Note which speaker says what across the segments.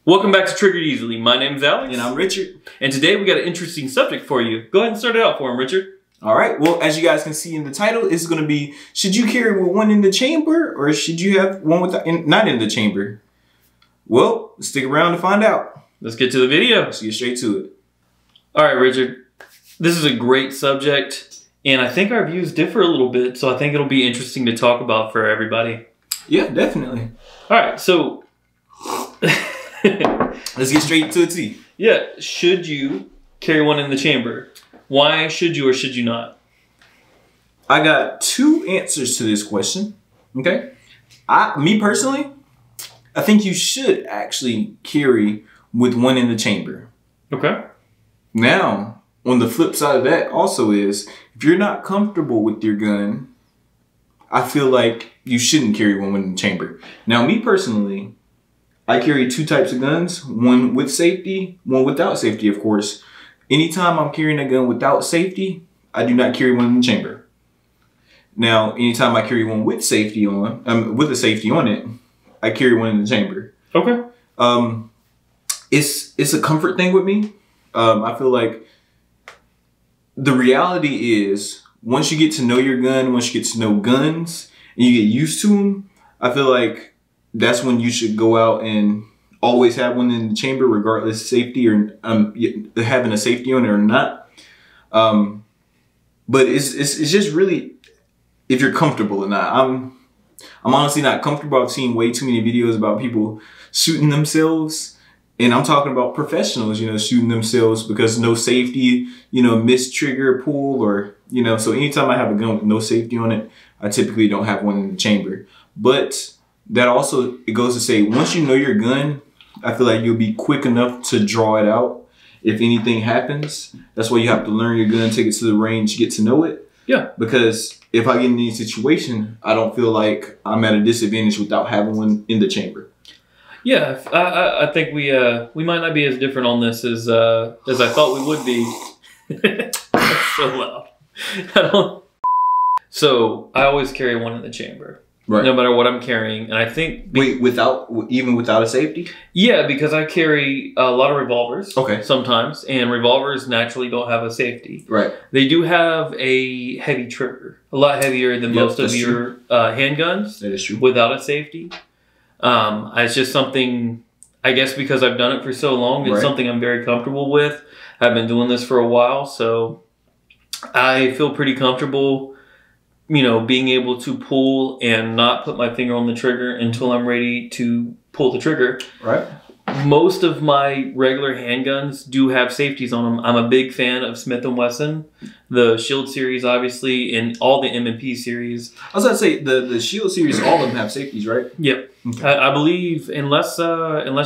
Speaker 1: Welcome back to Triggered Easily. My name's Alex.
Speaker 2: And I'm Richard.
Speaker 1: And today we got an interesting subject for you. Go ahead and start it out for him, Richard.
Speaker 2: All right. Well, as you guys can see in the title, it's going to be, should you carry with one in the chamber or should you have one with not in the chamber? Well, stick around to find out.
Speaker 1: Let's get to the video.
Speaker 2: Let's get straight to it.
Speaker 1: All right, Richard. This is a great subject, and I think our views differ a little bit, so I think it'll be interesting to talk about for everybody.
Speaker 2: Yeah, definitely.
Speaker 1: All right, so...
Speaker 2: Let's get straight to the T.
Speaker 1: Yeah, should you carry one in the chamber? Why should you or should you not?
Speaker 2: I got two answers to this question. Okay. Me personally, I think you should actually carry with one in the chamber.
Speaker 1: Okay.
Speaker 2: Now, on the flip side of that also is, if you're not comfortable with your gun, I feel like you shouldn't carry one in the chamber. Now, me personally, I carry two types of guns, one with safety, one without safety, of course. Anytime I'm carrying a gun without safety, I do not carry one in the chamber. Now, anytime I carry one with safety on, with a safety on it, I carry one in the chamber.
Speaker 1: Okay.
Speaker 2: It's a comfort thing with me. I feel like the reality is, once you get to know your gun, once you get to know guns, and you get used to them, I feel like that's when you should go out and always have one in the chamber, regardless of safety or having a safety on it or not. But it's just really if you're comfortable or not. I'm honestly not comfortable. I've seen way too many videos about people shooting themselves. And I'm talking about professionals, shooting themselves because no safety, missed trigger pull or, so anytime I have a gun with no safety on it, I typically don't have one in the chamber. But that also, it goes to say, once you know your gun, I feel like you'll be quick enough to draw it out if anything happens. That's why you have to learn your gun, take it to the range, get to know it. Yeah. Because if I get in any situation, I don't feel like I'm at a disadvantage without having one in the chamber.
Speaker 1: Yeah, I think we might not be as different on this as I thought we would be. That's so loud. So I always carry one in the chamber, right? No matter what I'm carrying, and I think
Speaker 2: even without a safety.
Speaker 1: Yeah, because I carry a lot of revolvers.
Speaker 2: Okay.
Speaker 1: Sometimes, and revolvers naturally don't have a safety.
Speaker 2: Right.
Speaker 1: They do have a heavy trigger, a lot heavier than most of your handguns.
Speaker 2: That is true.
Speaker 1: Without a safety. It's just something, I guess because I've done it for so long, it's something I'm very comfortable with. I've been doing this for a while, so I feel pretty comfortable, being able to pull and not put my finger on the trigger until I'm ready to pull the trigger.
Speaker 2: Right.
Speaker 1: Most of my regular handguns do have safeties on them. I'm a big fan of Smith & Wesson, the Shield series, obviously, and all the M&P series.
Speaker 2: I was going to say, the Shield series, all of them have safeties, right?
Speaker 1: Yep. Okay. I believe, unless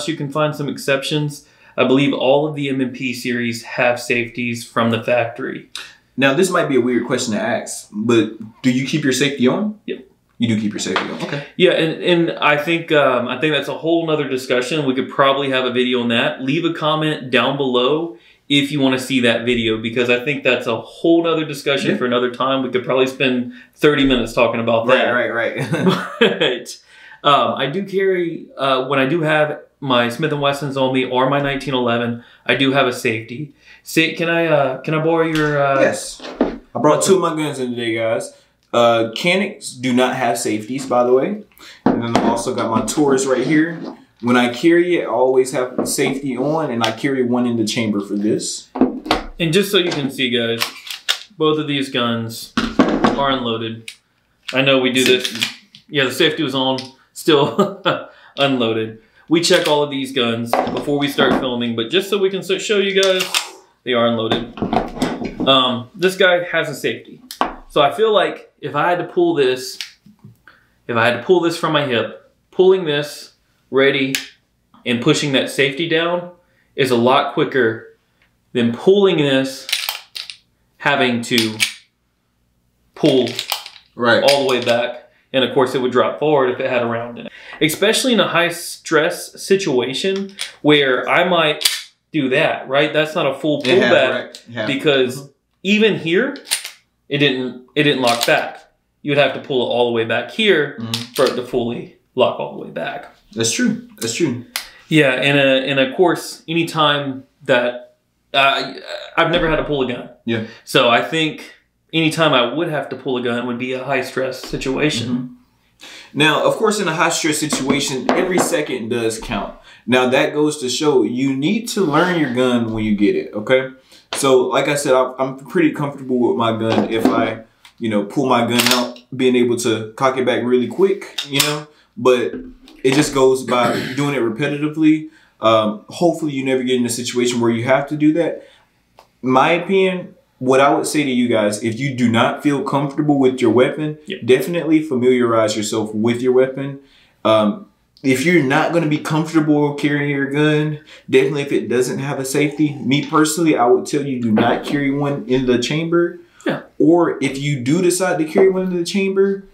Speaker 1: you can find some exceptions, I believe all of the M&P series have safeties from the factory. Now,
Speaker 2: this might be a weird question to ask, but do you keep your safety on?
Speaker 1: Yep.
Speaker 2: You do keep your safety on. Okay.
Speaker 1: Yeah, and I think that's a whole nother discussion. We could probably have a video on that. Leave a comment down below if you want to see that video, because I think that's a whole nother discussion for another time. We could probably spend 30 minutes talking about that.
Speaker 2: Right.
Speaker 1: But I do carry, when I do have my Smith & Wessons on me or my 1911, I do have a safety. Can I borrow your...
Speaker 2: Yes. I brought two of my guns in today, guys. Canics do not have safeties, by the way. And then I also got my Taurus right here. When I carry it, I always have the safety on, and I carry one in the chamber for this.
Speaker 1: And just so you can see, guys, both of these guns are unloaded. I know we do this. Yeah, the safety was on, still unloaded. We check all of these guns before we start filming, but just so we can show you guys, they are unloaded. This guy has a safety. So I feel like if I had to pull this from my hip, pulling this, ready, and pushing that safety down is a lot quicker than pulling this, having to pull all the way back. And of course it would drop forward if it had a round in it. Especially in a high stress situation where I might do that, right? That's not a full pullback because even here, it didn't lock back. You would have to pull it all the way back here for it to fully lock all the way back.
Speaker 2: That's true. That's true.
Speaker 1: Yeah, and of course, anytime that I've never had to pull a gun.
Speaker 2: Yeah.
Speaker 1: So I think anytime I would have to pull a gun would be a high stress situation.
Speaker 2: Mm-hmm. Now, of course, in a high stress situation, every second does count. Now, that goes to show you need to learn your gun when you get it, okay? So, like I said, I'm pretty comfortable with my gun. If I, pull my gun out, being able to cock it back really quick, but it just goes by doing it repetitively. Hopefully, you never get in a situation where you have to do that. My opinion, what I would say to you guys, if you do not feel comfortable with your weapon, definitely familiarize yourself with your weapon. If you're not going to be comfortable carrying your gun, definitely if it doesn't have a safety, me personally, I would tell you do not carry one in the chamber.
Speaker 1: Yeah.
Speaker 2: Or if you do decide to carry one in the chamber,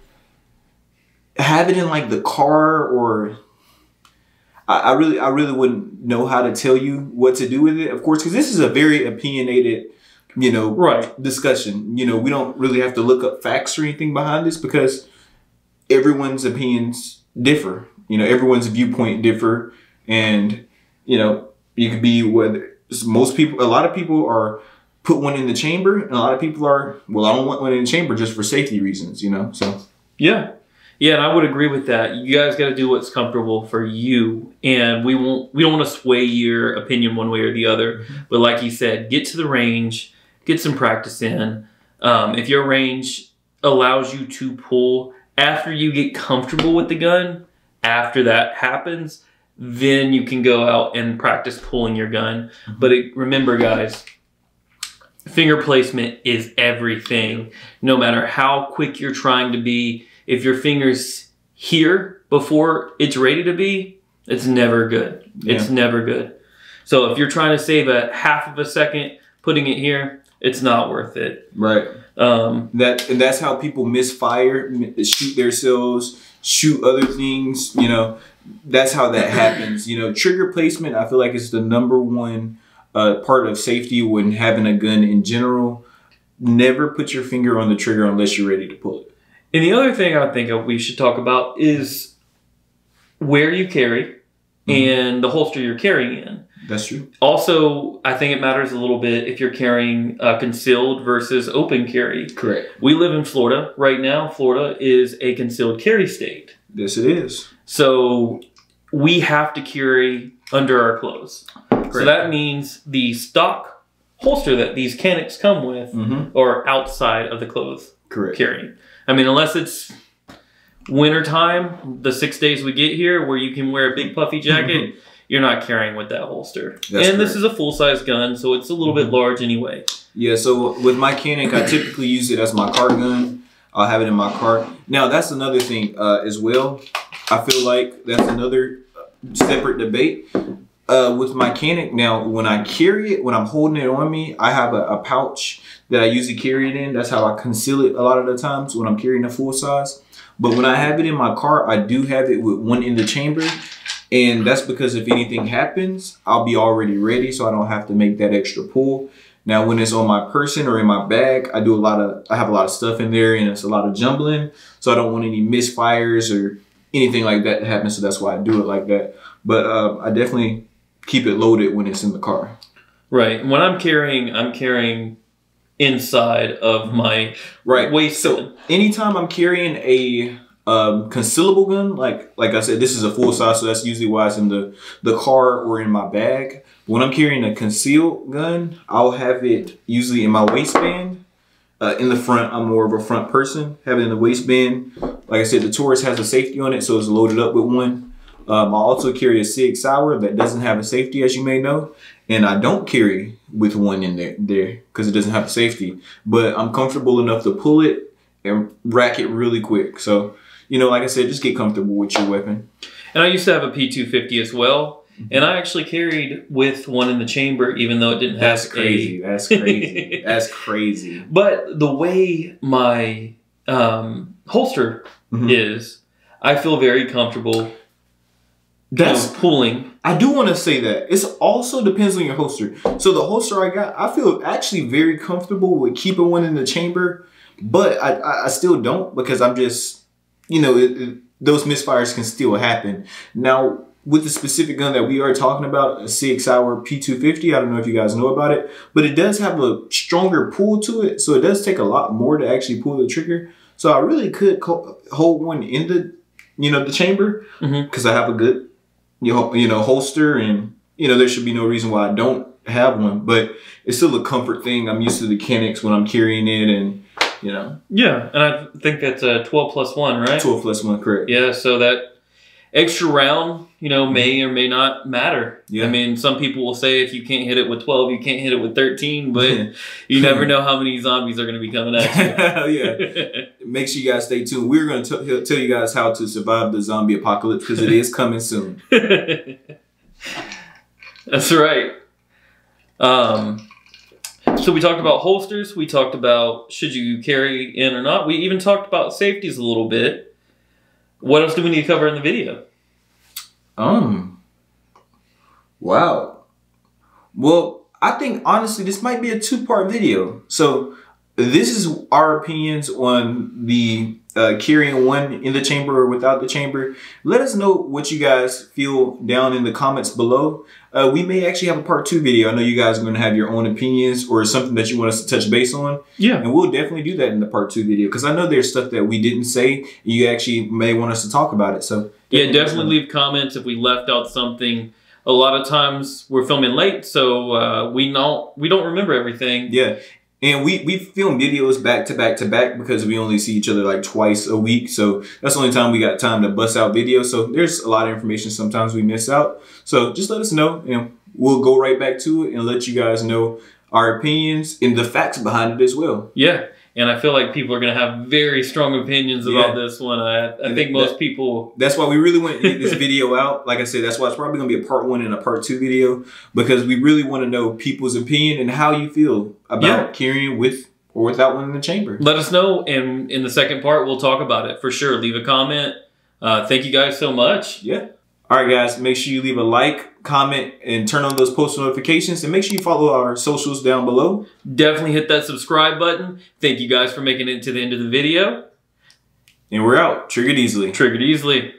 Speaker 2: have it in like the car, or I really wouldn't know how to tell you what to do with it, of course, because this is a very opinionated discussion. We don't really have to look up facts or anything behind this because everyone's opinions differ. Everyone's viewpoint differ, and you could be whether a lot of people are put one in the chamber, and a lot of people are, well, I don't want one in the chamber just for safety reasons. So
Speaker 1: yeah, and I would agree with that. You guys got to do what's comfortable for you, and we don't want to sway your opinion one way or the other. Mm-hmm. But like you said, get to the range. Get some practice in. If your range allows you to pull after you get comfortable with the gun, after that happens, then you can go out and practice pulling your gun. Mm-hmm. But remember, guys, finger placement is everything. No matter how quick you're trying to be, if your finger's here before it's ready to be, it's never good. Yeah. It's never good. So if you're trying to save a half of a second putting it here, it's not worth it.
Speaker 2: Right. That's how people misfire, shoot themselves, shoot other things. That's how that happens. Trigger placement, I feel like is the number one part of safety when having a gun in general. Never put your finger on the trigger unless you're ready to pull it.
Speaker 1: And the other thing I think we should talk about is where you carry and the holster you're carrying in.
Speaker 2: That's true.
Speaker 1: Also, I think it matters a little bit if you're carrying concealed versus open carry.
Speaker 2: Correct.
Speaker 1: We live in Florida right now. Florida is a concealed carry state.
Speaker 2: Yes, it is.
Speaker 1: So we have to carry under our clothes. Correct. So that means the stock holster that these Canics come with are outside of the clothes.
Speaker 2: Correct.
Speaker 1: Carrying. I mean, unless it's wintertime, the 6 days we get here where you can wear a big puffy jacket, you're not carrying with that holster. That's correct. This is a full-size gun, so it's a little bit large anyway.
Speaker 2: Yeah, so with my Canic, I typically use it as my car gun. I'll have it in my car. Now, that's another thing as well. I feel like that's another separate debate. With my Canic, now, when I carry it, when I'm holding it on me, I have a pouch that I usually carry it in. That's how I conceal it a lot of the times when I'm carrying a full size. But when I have it in my car, I do have it with one in the chamber. And that's because if anything happens, I'll be already ready, so I don't have to make that extra pull. Now, when it's on my person or in my bag, I have a lot of stuff in there, and it's a lot of jumbling. So I don't want any misfires or anything like that to happen. So that's why I do it like that. But I definitely keep it loaded when it's in the car.
Speaker 1: Right. When I'm carrying inside of my waist.
Speaker 2: So anytime I'm carrying a concealable gun, like I said, this is a full size, so that's usually why it's in the car or in my bag. When I'm carrying a concealed gun, I'll have it usually in my waistband. In the front, I'm more of a front person. Have it in the waistband. Like I said, the Taurus has a safety on it, so it's loaded up with one. I also carry a Sig Sauer that doesn't have a safety, as you may know. And I don't carry with one in there because it doesn't have a safety. But I'm comfortable enough to pull it and rack it really quick. So, like I said, just get comfortable with your weapon.
Speaker 1: And I used to have a P250 as well. And I actually carried with one in the chamber, even though it didn't have
Speaker 2: That's crazy. That's crazy. That's crazy.
Speaker 1: But the way my holster is, I feel very comfortable pulling.
Speaker 2: I do want to say that. It also depends on your holster. So the holster I got, I feel actually very comfortable with keeping one in the chamber. But I still don't, because I'm just, those misfires can still happen. Now, with the specific gun that we are talking about, a SIG Sauer P250, I don't know if you guys know about it, but it does have a stronger pull to it. So it does take a lot more to actually pull the trigger. So I really could hold one in the, the chamber, because I have a good, holster, and, there should be no reason why I don't have one, but it's still a comfort thing. I'm used to the Kenix when I'm carrying it, and,
Speaker 1: Yeah, and I think that's a 12+1, right?
Speaker 2: 12+1, correct.
Speaker 1: Yeah, so that extra round, may or may not matter.
Speaker 2: Yeah.
Speaker 1: I mean, some people will say if you can't hit it with 12, you can't hit it with 13, but you never know how many zombies are going to be coming at you.
Speaker 2: Yeah. Make sure you guys stay tuned. We're going to tell you guys how to survive the zombie apocalypse, because it is coming soon.
Speaker 1: That's right. So we talked about holsters. We talked about should you carry in or not. We even talked about safeties a little bit. What else do we need to cover in the video?
Speaker 2: Wow. Well, I think honestly this might be a 2-part video. So this is our opinions on the carrying one in the chamber or without the chamber. Let us know what you guys feel down in the comments below. We may actually have a part 2 video. I know you guys are going to have your own opinions or something that you want us to touch base on.
Speaker 1: Yeah.
Speaker 2: And we'll definitely do that in the part 2 video, because I know there's stuff that we didn't say. You actually may want us to talk about it. So
Speaker 1: yeah, definitely leave comments if we left out something. A lot of times we're filming late, so we don't remember everything.
Speaker 2: Yeah. And we film videos back to back to back because we only see each other like twice a week. So that's the only time we got time to bust out videos. So there's a lot of information sometimes we miss out. So just let us know, and we'll go right back to it and let you guys know our opinions and the facts behind it as well.
Speaker 1: Yeah. And I feel like people are going to have very strong opinions about this one. I think most people...
Speaker 2: That's why we really want to get this video out. Like I said, that's why it's probably going to be a part 1 and a part 2 video, because we really want to know people's opinion and how you feel about carrying with or without one in the chamber.
Speaker 1: Let us know, and in the second part, we'll talk about it for sure. Leave a comment. Thank you guys so much.
Speaker 2: Yeah. All right, guys, make sure you leave a like, comment, and turn on those post notifications, and make sure you follow our socials down below.
Speaker 1: Definitely hit that subscribe button. Thank you guys for making it to the end of the video.
Speaker 2: And we're out. Triggered easily.
Speaker 1: Triggered easily.